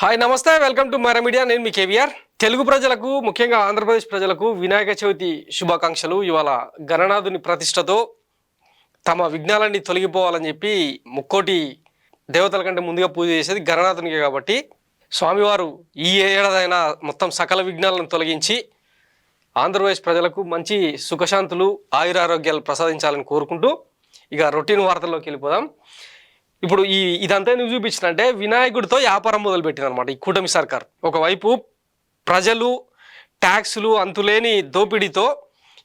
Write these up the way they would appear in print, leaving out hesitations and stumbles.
Hi నమస్తే welcome to Mara media. నేను మీ కేవీఆర్. తెలుగు ప్రజలకు ముఖ్యంగా ఆంధ్రప్రదేశ్ ప్రజలకు వినాయక చవితి శుభాకాంక్షలు. ఇవాళ గణనాథుని ప్రతిష్టతో తమ విఘ్నాలన్నీ తొలగిపోవాలని చెప్పి ముక్కోటి దేవతల కంటే ముందుగా పూజ చేసేది గణనాథునికే కాబట్టి స్వామివారు ఈ ఏడాదైనా మొత్తం సకల విఘ్నాలను తొలగించి ఆంధ్రప్రదేశ్ ప్రజలకు మంచి సుఖశాంతులు ఆయురారోగ్యాలు ప్రసాదించాలని కోరుకుంటూ ఇక రొటీన్ వార్తల్లోకి వెళ్ళిపోదాం. ఇప్పుడు ఇదంతా ఎందుకు చూపించినంటే వినాయకుడితో వ్యాపారం మొదలుపెట్టిందనమాట ఈ కూటమి సర్కార్. ఒకవైపు ప్రజలు ట్యాక్సులు అంతులేని దోపిడీతో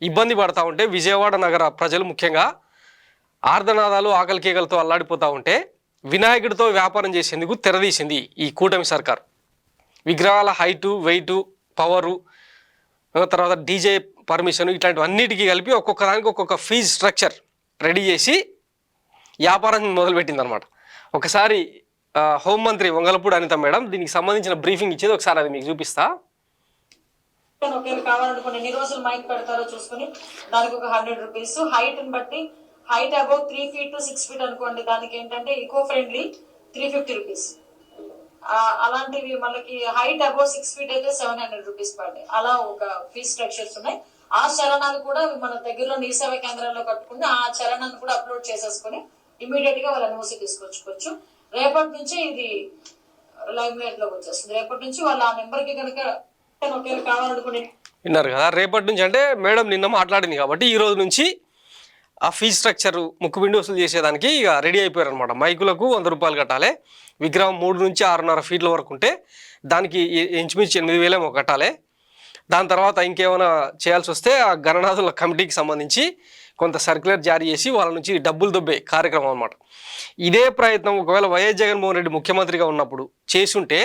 ఇబ్బంది పడతా ఉంటే విజయవాడ నగర ప్రజలు ముఖ్యంగా ఆర్ధనాదాలు ఆకలి కేకలతో అల్లాడిపోతూ ఉంటే వినాయకుడితో వ్యాపారం చేసేందుకు తెరదీసింది ఈ కూటమి సర్కార్. విగ్రహాల హైటు వెయిటు పవరు తర్వాత డీజే పర్మిషన్ ఇట్లాంటివన్నిటికీ కలిపి ఒక్కొక్క దానికి ఒక్కొక్క ఫీజ్ స్ట్రక్చర్ రెడీ చేసి వ్యాపారం మొదలుపెట్టిందనమాట. ఒకసారి హోంమంత్రి వంగలపూడి అనిత మేడం దీనికి సంబంధించిన బ్రీఫింగ్ ఇచ్చేది, ఒకసారి అది మీకు చూపిస్తా. కావాలనుకుని ఎన్ని రోజులు మైక్ పెడతారో చూసుకుని దానికి ఒక 100 రూపీస్. హైట్ ని బట్టి height above 3 feet to 6 feet అనుకోండి, దానికి ఏంటంటే ఈకో ఫ్రెండ్లీ 350 రూపీస్. అలాంటివి మనకి హైట్ అబౌవ్ 6 feet అయితే 700 రూపీస్ పడ్డాయి. అలా ఒక ఫీజ్ స్ట్రక్చర్స్ ఉన్నాయి. ఆ చలనాలు కూడా మన దగ్గరలో నీ సేవా కేంద్రాల్లో కట్టుకుని ఆ చలనాన్ని కూడా అప్లోడ్ చేసేసుకుని ఇమీడియట్ గా వాళ్ళ మూసి తీసుకొచ్చుకోవచ్చు. రేపటి నుంచి ఇది లైవ్ లైట్ లోకి వచ్చేస్తుంది. రేపటి నుంచి వాళ్ళ ఆ నెంబర్ కి కనుక కావాలనుకునే విన్నారు కదా. రేపటి నుంచి అంటే మేడం నిన్న మాట్లాడింది కాబట్టి ఈ రోజు నుంచి ఆ ఫీజ్ స్ట్రక్చర్ ముక్కుబిండి వసూలు చేసేదానికి ఇక రెడీ అయిపోయారు అనమాట. మైకులకు 100 రూపాయలు కట్టాలి. విగ్రహం 3 నుంచి 6.5 feet వరకు ఉంటే దానికి ఇంచుమించు 8,000 కట్టాలి. దాని తర్వాత ఇంకేమైనా చేయాల్సి వస్తే ఆ గణనాథుల కమిటీకి సంబంధించి కొంత సర్క్యులర్ జారీ చేసి వాళ్ళ నుంచి డబ్బులు దొబ్బే కార్యక్రమం అనమాట. ఇదే ప్రయత్నం ఒకవేళ వైఎస్ జగన్మోహన్ రెడ్డి ముఖ్యమంత్రిగా ఉన్నప్పుడు చేసుంటే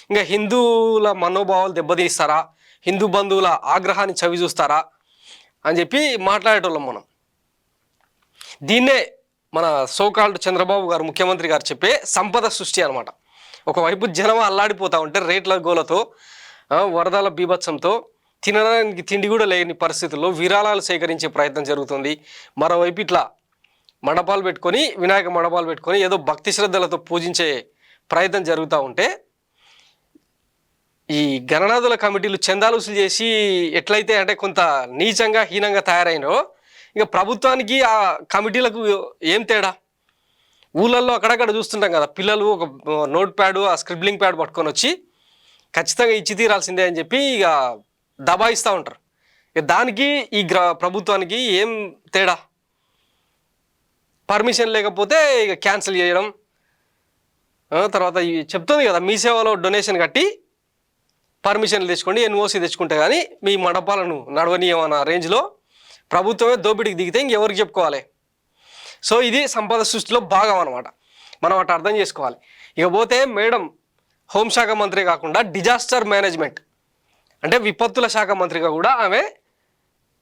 ఇంకా హిందువుల మనోభావాలు దెబ్బతీస్తారా, హిందూ బంధువుల ఆగ్రహాన్ని చవి చూస్తారా అని చెప్పి మాట్లాడేటోళ్ళం మనం. దీన్నే మన సోకాల్డ్ చంద్రబాబు గారు ముఖ్యమంత్రి గారు చెప్పే సంపద సృష్టి అనమాట. ఒకవైపు జనం అల్లాడిపోతూ ఉంటే రేట్ల గోలతో వరదల బీభత్సంతో తినడానికి తిండి కూడా లేని పరిస్థితుల్లో విరాళాలు సేకరించే ప్రయత్నం జరుగుతుంది. మరోవైపు ఇట్లా మండపాలు పెట్టుకొని వినాయక మండపాలు పెట్టుకొని ఏదో భక్తి శ్రద్ధలతో పూజించే ప్రయత్నం జరుగుతూ ఉంటే ఈ గణనాథుల కమిటీలు చందాలు వసూలు చేసి ఎట్లయితే అంటే కొంత నీచంగా హీనంగా తయారైనో ఇక ప్రభుత్వానికి ఆ కమిటీలకు ఏం తేడా. ఊళ్ళల్లో అక్కడక్కడ చూస్తుంటాం కదా, పిల్లలు ఒక నోట్ ప్యాడ్ ఆ స్క్రిబ్లింగ్ ప్యాడ్ పట్టుకొని వచ్చి ఖచ్చితంగా ఇచ్చి తీరాల్సిందే అని చెప్పి ఇక దబాయిస్తూ ఉంటారు. ఇక దానికి ఈ ప్రభుత్వానికి ఏం తేడా? పర్మిషన్ లేకపోతే ఇక క్యాన్సిల్ చేయడం. తర్వాత చెప్తుంది కదా, మీ సేవలో డొనేషన్ కట్టి పర్మిషన్లు తెచ్చుకోండి, ఎన్ఓసి తెచ్చుకుంటే కానీ మీ మండపాలను నడవనీయమన్న రేంజ్లో ప్రభుత్వమే దోపిడీకి దిగితే ఇంకెవరికి చెప్పుకోవాలి. సో ఇది సంపద సృష్టిలో భాగం అనమాట. మనం అటు అర్థం చేసుకోవాలి. ఇకపోతే మేడం హోంశాఖ మంత్రి కాకుండా డిజాస్టర్ మేనేజ్మెంట్ అంటే విపత్తుల శాఖ మంత్రిగా కూడా ఆమె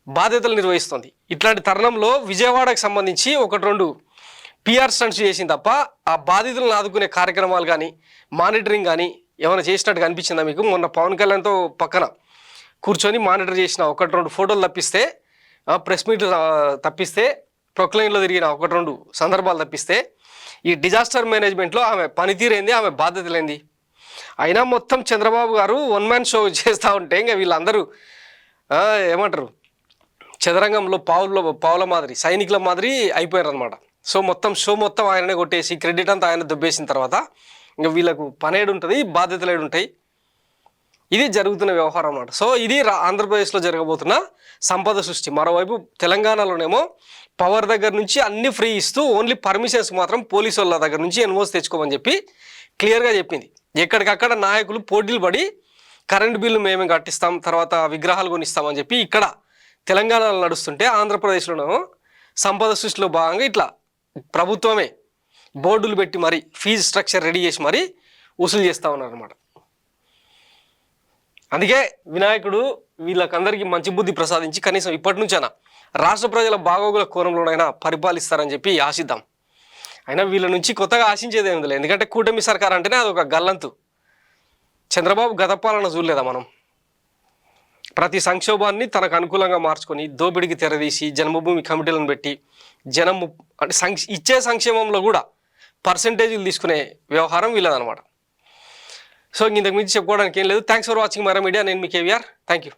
బాధ్యతలు నిర్వహిస్తుంది. ఇట్లాంటి తరుణంలో విజయవాడకు సంబంధించి 1-2 PR స్టంట్స్ చేసింది తప్ప ఆ బాధితులను ఆదుకునే కార్యక్రమాలు కానీ మానిటరింగ్ కానీ ఏమైనా చేసినట్టు కనిపించిందా మీకు? మొన్న పవన్ కళ్యాణ్తో పక్కన కూర్చొని మానిటర్ చేసిన 1-2 ఫోటోలు తప్పిస్తే, ప్రెస్ మీట్ తప్పిస్తే, ప్రొక్లైన్లో తిరిగిన 1-2 సందర్భాలు తప్పిస్తే ఈ డిజాస్టర్ మేనేజ్మెంట్లో ఆమె పనితీరేంది, ఆమె బాధ్యతలేంది? అయినా మొత్తం చంద్రబాబు గారు 1 man షో చేస్తూ ఉంటే ఇంకా వీళ్ళందరూ ఏమంటారు చదరంగంలో పావుల మాదిరి సైనికుల మాదిరి అయిపోయారు అనమాట. సో మొత్తం షో మొత్తం ఆయననే కొట్టేసి క్రెడిట్ అంతా ఆయన దుబ్బేసిన తర్వాత ఇంకా వీళ్ళకు పనేడు ఉంటుంది, బాధ్యతలు ఏడు ఉంటాయి. ఇది జరుగుతున్న వ్యవహారం అన్నమాట. సో ఇది ఆంధ్రప్రదేశ్లో జరగబోతున్న సంపద సృష్టి. మరోవైపు తెలంగాణలోనేమో పవర్ దగ్గర నుంచి అన్ని ఫ్రీ ఇస్తూ ఓన్లీ పర్మిషన్స్ మాత్రం పోలీసు వాళ్ళ దగ్గర నుంచి ఎన్ఓసి తెచ్చుకోమని చెప్పి క్లియర్గా చెప్పింది. ఎక్కడికక్కడ నాయకులు పోటీలు పడి కరెంటు బిల్లు మేమే కట్టిస్తాం, తర్వాత విగ్రహాలు కొనిస్తామని చెప్పి ఇక్కడ తెలంగాణలో నడుస్తుంటే ఆంధ్రప్రదేశ్లోనేమో సంపద సృష్టిలో భాగంగా ఇట్లా ప్రభుత్వమే బోర్డులు పెట్టి మరి ఫీజు స్ట్రక్చర్ రెడీ చేసి మరి వసూలు చేస్తూ ఉన్నారన్నమాట. అందుకే వినాయకుడు వీళ్ళకందరికీ మంచి బుద్ధి ప్రసాదించి కనీసం ఇప్పటి నుంచైనా రాష్ట్ర ప్రజల బాగోగుల కోణంలోనైనా పరిపాలిస్తారని చెప్పి ఆశిద్దాం. అయినా వీళ్ళ నుంచి కొత్తగా ఆశించేది ఏమిటి లేదు, ఎందుకంటే కూటమి సర్కార్ అంటేనే అదొక గల్లంతు. చంద్రబాబు గత పాలన చూడలేదా మనం? ప్రతి సంక్షోభాన్ని తనకు అనుకూలంగా మార్చుకొని దోపిడికి తెరదీసి జన్మభూమి కమిటీలను పెట్టి జనం అంటే ఇచ్చే సంక్షేమంలో కూడా పర్సంటేజీలు తీసుకునే వ్యవహారం వీళ్ళదనమాట. సో ఇంతకు మించి చెప్పుకోవడానికి ఏం లేదు. Thanks for watching Mara media. నేను మీ కేవీఆర్. Thank you.